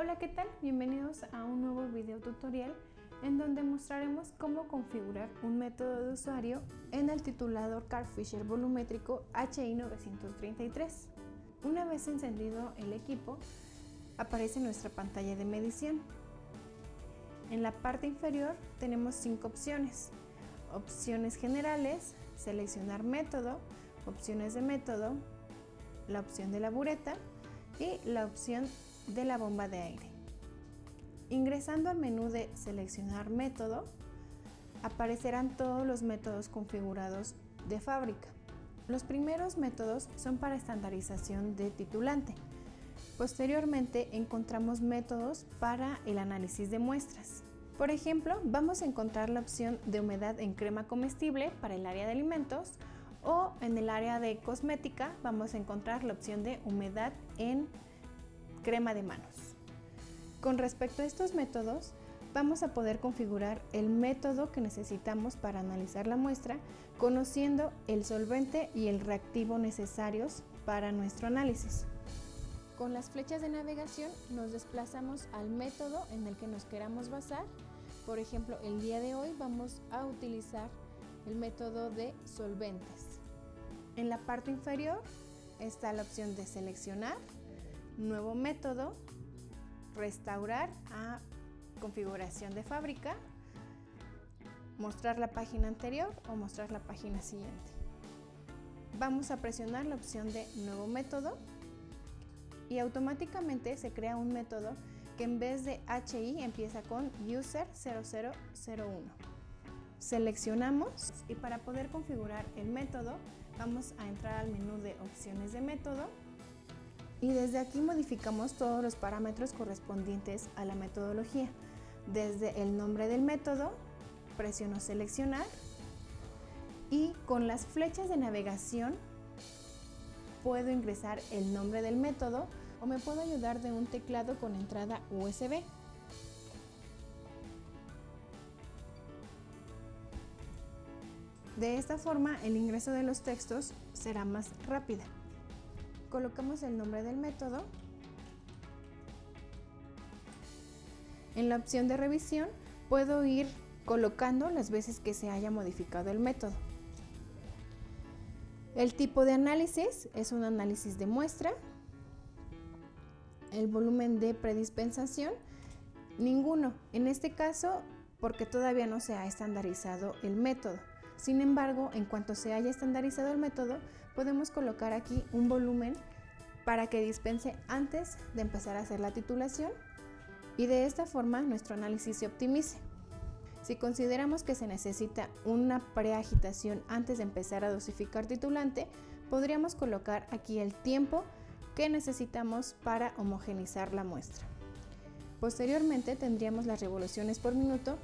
Hola, ¿qué tal? Bienvenidos a un nuevo video tutorial en donde mostraremos cómo configurar un método de usuario en el titulador Carl Fisher volumétrico HI933. Una vez encendido el equipo, aparece nuestra pantalla de medición. En la parte inferior tenemos 5 opciones. Opciones generales, seleccionar método, opciones de método, la opción de la bureta y la opción de la bomba de aire. Ingresando al menú de seleccionar método, aparecerán todos los métodos configurados de fábrica. Los primeros métodos son para estandarización de titulante. Posteriormente encontramos métodos para el análisis de muestras. Por ejemplo, vamos a encontrar la opción de humedad en crema comestible para el área de alimentos, o en el área de cosmética vamos a encontrar la opción de humedad en crema de manos. Con respecto a estos métodos, vamos a poder configurar el método que necesitamos para analizar la muestra, conociendo el solvente y el reactivo necesarios para nuestro análisis. Con las flechas de navegación nos desplazamos al método en el que nos queramos basar. Por ejemplo, el día de hoy vamos a utilizar el método de solventes. En la parte inferior está la opción de seleccionar, nuevo método, restaurar a configuración de fábrica, mostrar la página anterior o mostrar la página siguiente. Vamos a presionar la opción de nuevo método y automáticamente se crea un método que en vez de HI empieza con user 0001. Seleccionamos y para poder configurar el método vamos a entrar al menú de opciones de método y desde aquí modificamos todos los parámetros correspondientes a la metodología. Desde el nombre del método, presiono seleccionar y con las flechas de navegación puedo ingresar el nombre del método o me puedo ayudar de un teclado con entrada USB. De esta forma el ingreso de los textos será más rápido. Colocamos el nombre del método. En la opción de revisión puedo ir colocando las veces que se haya modificado el método. El tipo de análisis es un análisis de muestra. El volumen de predispensación, ninguno. En este caso, porque todavía no se ha estandarizado el método. Sin embargo, en cuanto se haya estandarizado el método, podemos colocar aquí un volumen para que dispense antes de empezar a hacer la titulación y de esta forma nuestro análisis se optimice. Si consideramos que se necesita una preagitación antes de empezar a dosificar titulante, podríamos colocar aquí el tiempo que necesitamos para homogenizar la muestra. Posteriormente tendríamos las revoluciones por minuto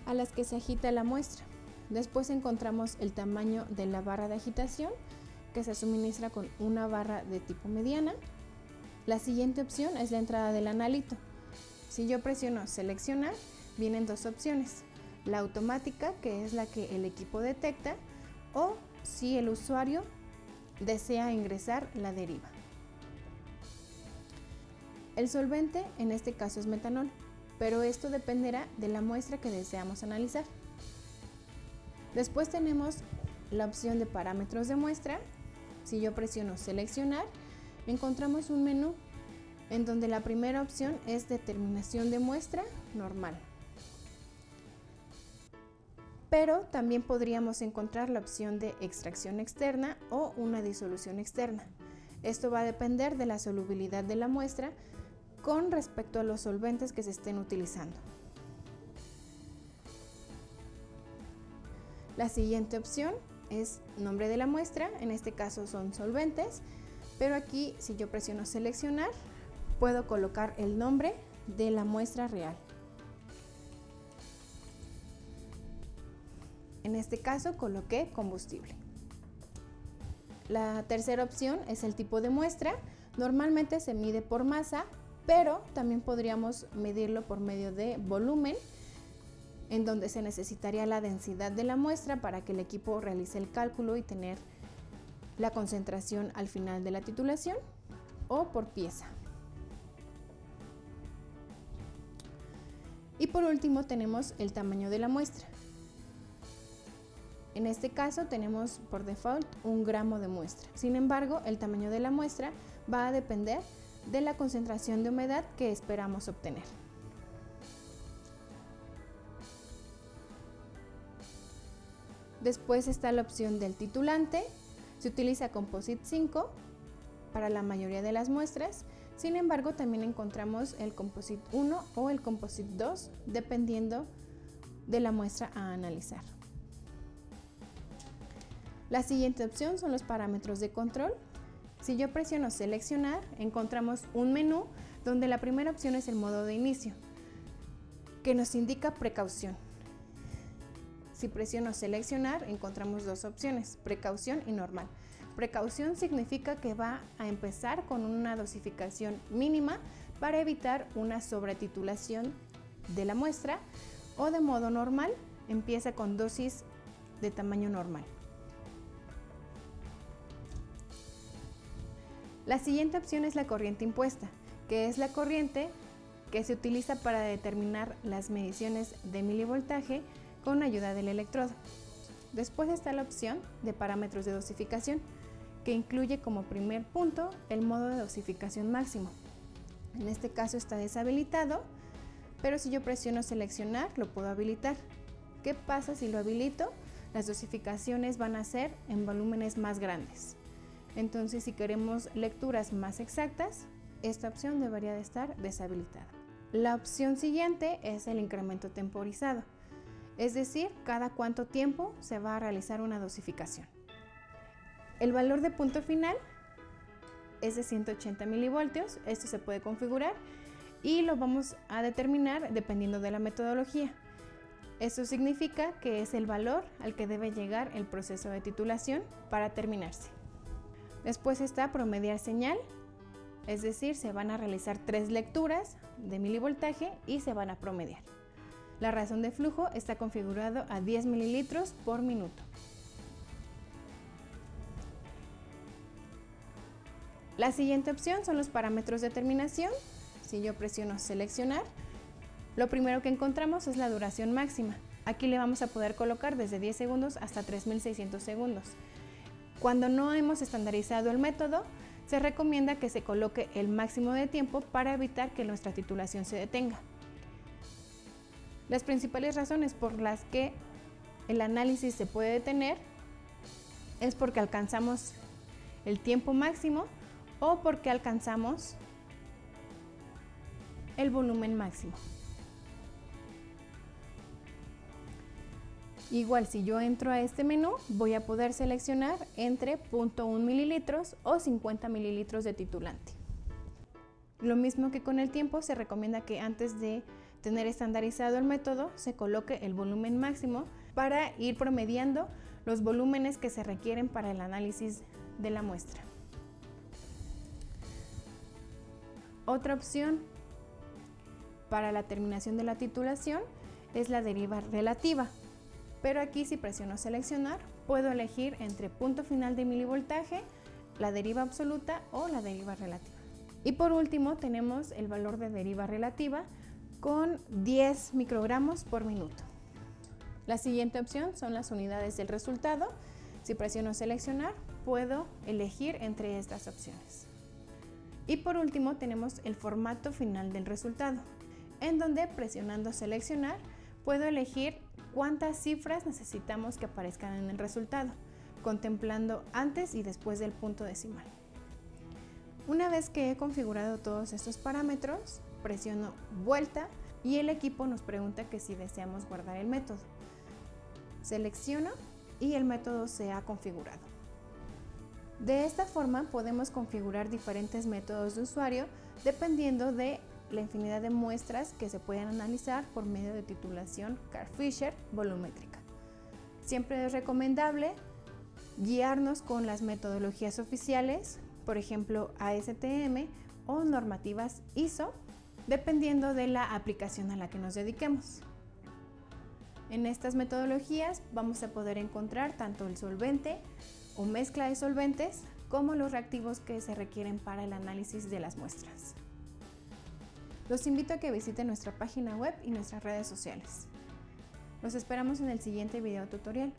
a las que se agita la muestra. Después encontramos el tamaño de la barra de agitación, que se suministra con una barra de tipo mediana. La siguiente opción es la entrada del analito. Si yo presiono seleccionar, vienen dos opciones: la automática, que es la que el equipo detecta, o si el usuario desea ingresar la deriva. El solvente en este caso es metanol, pero esto dependerá de la muestra que deseamos analizar. Después tenemos la opción de parámetros de muestra. Si yo presiono seleccionar, encontramos un menú en donde la primera opción es determinación de muestra normal. Pero también podríamos encontrar la opción de extracción externa o una disolución externa. Esto va a depender de la solubilidad de la muestra con respecto a los solventes que se estén utilizando. La siguiente opción es nombre de la muestra, en este caso son solventes, pero aquí si yo presiono seleccionar puedo colocar el nombre de la muestra real. En este caso coloqué combustible. La tercera opción es el tipo de muestra. Normalmente se mide por masa, pero también podríamos medirlo por medio de volumen, en donde se necesitaría la densidad de la muestra para que el equipo realice el cálculo y tener la concentración al final de la titulación, o por pieza. Y por último tenemos el tamaño de la muestra. En este caso tenemos por default 1 gramo de muestra. Sin embargo, el tamaño de la muestra va a depender de la concentración de humedad que esperamos obtener. Después está la opción del titulante. Se utiliza Composite 5 para la mayoría de las muestras. Sin embargo, también encontramos el Composite 1 o el Composite 2 dependiendo de la muestra a analizar. La siguiente opción son los parámetros de control. Si yo presiono seleccionar, encontramos un menú donde la primera opción es el modo de inicio, que nos indica precaución. Si presiono seleccionar, encontramos dos opciones, precaución y normal. Precaución significa que va a empezar con una dosificación mínima para evitar una sobretitulación de la muestra, o de modo normal, empieza con dosis de tamaño normal. La siguiente opción es la corriente impuesta, que es la corriente que se utiliza para determinar las mediciones de milivoltaje con ayuda del electrodo. Después está la opción de parámetros de dosificación, que incluye como primer punto el modo de dosificación máximo. En este caso está deshabilitado, pero si yo presiono seleccionar lo puedo habilitar. ¿Qué pasa si lo habilito? Las dosificaciones van a ser en volúmenes más grandes. Entonces, si queremos lecturas más exactas, esta opción debería de estar deshabilitada. La opción siguiente es el incremento temporizado, es decir, cada cuánto tiempo se va a realizar una dosificación. El valor de punto final es de 180 milivoltios, esto se puede configurar y lo vamos a determinar dependiendo de la metodología. Esto significa que es el valor al que debe llegar el proceso de titulación para terminarse. Después está promediar señal, es decir, se van a realizar 3 lecturas de milivoltaje y se van a promediar. La razón de flujo está configurado a 10 mililitros por minuto. La siguiente opción son los parámetros de terminación. Si yo presiono seleccionar, lo primero que encontramos es la duración máxima. Aquí le vamos a poder colocar desde 10 segundos hasta 3600 segundos. Cuando no hemos estandarizado el método, se recomienda que se coloque el máximo de tiempo para evitar que nuestra titulación se detenga. Las principales razones por las que el análisis se puede detener es porque alcanzamos el tiempo máximo o porque alcanzamos el volumen máximo. Igual, si yo entro a este menú, voy a poder seleccionar entre 0.1 mililitros o 50 mililitros de titulante. Lo mismo que con el tiempo, se recomienda que antes de tener estandarizado el método, se coloque el volumen máximo para ir promediando los volúmenes que se requieren para el análisis de la muestra. Otra opción para la terminación de la titulación es la deriva relativa. Pero aquí, si presiono seleccionar, puedo elegir entre punto final de milivoltaje, la deriva absoluta o la deriva relativa. Y por último tenemos el valor de deriva relativa con 10 microgramos por minuto. La siguiente opción son las unidades del resultado. Si presiono seleccionar, puedo elegir entre estas opciones. Y por último tenemos el formato final del resultado, en donde presionando seleccionar puedo elegir cuántas cifras necesitamos que aparezcan en el resultado, contemplando antes y después del punto decimal. Una vez que he configurado todos estos parámetros, presiono vuelta y el equipo nos pregunta que si deseamos guardar el método. Selecciono y el método se ha configurado. De esta forma podemos configurar diferentes métodos de usuario dependiendo de la infinidad de muestras que se pueden analizar por medio de titulación Karp-Fischer volumétrica. Siempre es recomendable guiarnos con las metodologías oficiales, por ejemplo ASTM o normativas ISO, dependiendo de la aplicación a la que nos dediquemos. En estas metodologías vamos a poder encontrar tanto el solvente o mezcla de solventes como los reactivos que se requieren para el análisis de las muestras. Los invito a que visiten nuestra página web y nuestras redes sociales. Los esperamos en el siguiente video tutorial.